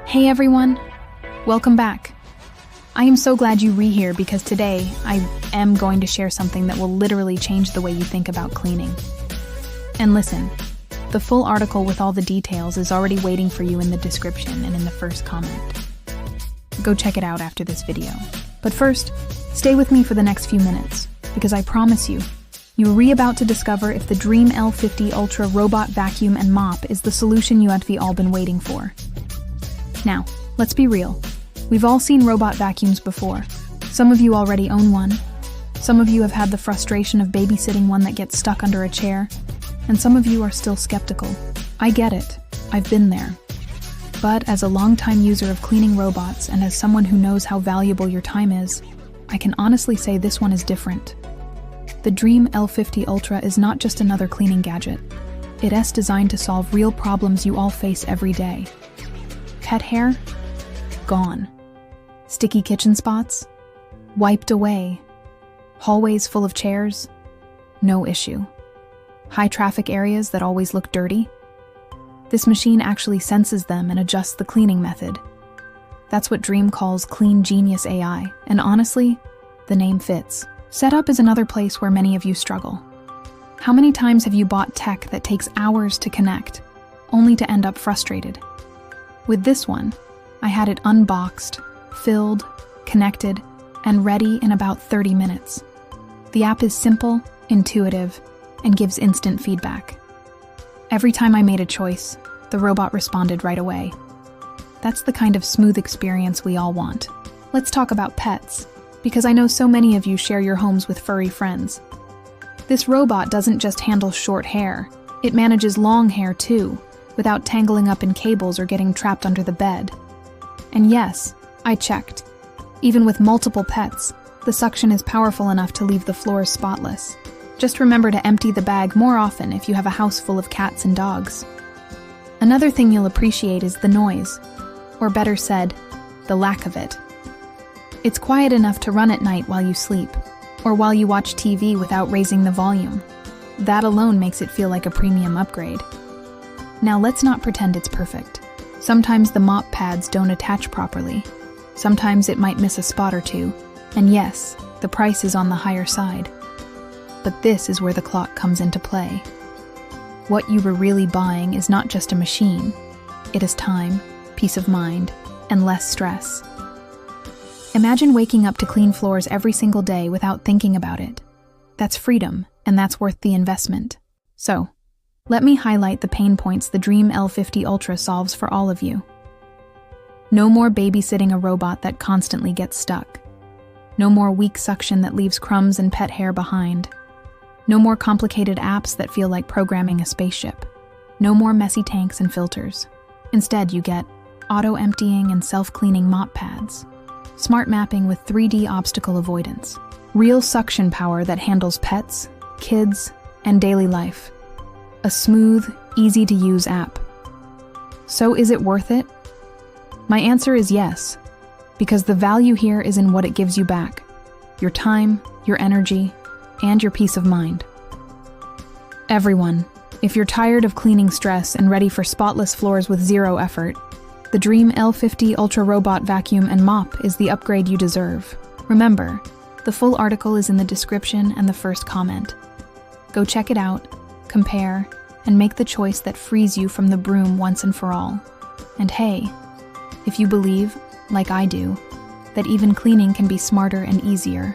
Hey everyone, welcome back. I am so glad you're here because today I am going to share something that will literally change the way you think about cleaning. And listen, the full article with all the details is already waiting for you in the description and in the first comment. Go check it out after this video. But first, stay with me for the next few minutes, because I promise you, you're about to discover if the Dreame L50 Ultra Robot Vacuum and Mop is the solution you have all been waiting for. Now, let's be real. We've all seen robot vacuums before. Some of you already own one. Some of you have had the frustration of babysitting one that gets stuck under a chair. And some of you are still skeptical. I get it. I've been there. But as a longtime user of cleaning robots and as someone who knows how valuable your time is, I can honestly say this one is different. The Dreame L50 Ultra is not just another cleaning gadget. It is designed to solve real problems you all face every day. Pet hair? Gone. Sticky kitchen spots? Wiped away. Hallways full of chairs? No issue. High traffic areas that always look dirty? This machine actually senses them and adjusts the cleaning method. That's what Dreame calls Clean Genius AI, and honestly, the name fits. Setup is another place where many of you struggle. How many times have you bought tech that takes hours to connect, only to end up frustrated? With this one, I had it unboxed, filled, connected, and ready in about 30 minutes. The app is simple, intuitive, and gives instant feedback. Every time I made a choice, the robot responded right away. That's the kind of smooth experience we all want. Let's talk about pets, because I know so many of you share your homes with furry friends. This robot doesn't just handle short hair, it manages long hair too, without tangling up in cables or getting trapped under the bed. And yes, I checked. Even with multiple pets, the suction is powerful enough to leave the floors spotless. Just remember to empty the bag more often if you have a house full of cats and dogs. Another thing you'll appreciate is the noise, or better said, the lack of it. It's quiet enough to run at night while you sleep, or while you watch TV without raising the volume. That alone makes it feel like a premium upgrade. Now let's not pretend it's perfect. Sometimes the mop pads don't attach properly. Sometimes it might miss a spot or two. And yes, the price is on the higher side. But this is where the clock comes into play. What you were really buying is not just a machine. It is time, peace of mind, and less stress. Imagine waking up to clean floors every single day without thinking about it. That's freedom, and that's worth the investment. So, let me highlight the pain points the Dreame L50 Ultra solves for all of you. No more babysitting a robot that constantly gets stuck. No more weak suction that leaves crumbs and pet hair behind. No more complicated apps that feel like programming a spaceship. No more messy tanks and filters. Instead, you get auto-emptying and self-cleaning mop pads, smart mapping with 3D obstacle avoidance, real suction power that handles pets, kids, and daily life. A smooth, easy-to-use app. So is it worth it? My answer is yes, because the value here is in what it gives you back. Your time, your energy, and your peace of mind. Everyone, if you're tired of cleaning stress and ready for spotless floors with zero effort, the Dreame L50 Ultra Robot Vacuum and Mop is the upgrade you deserve. Remember, the full article is in the description and the first comment. Go check it out, compare, and make the choice that frees you from the broom once and for all. And hey, if you believe, like I do, that even cleaning can be smarter and easier,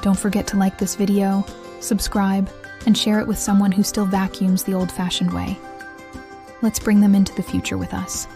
don't forget to like this video, subscribe, and share it with someone who still vacuums the old-fashioned way. Let's bring them into the future with us.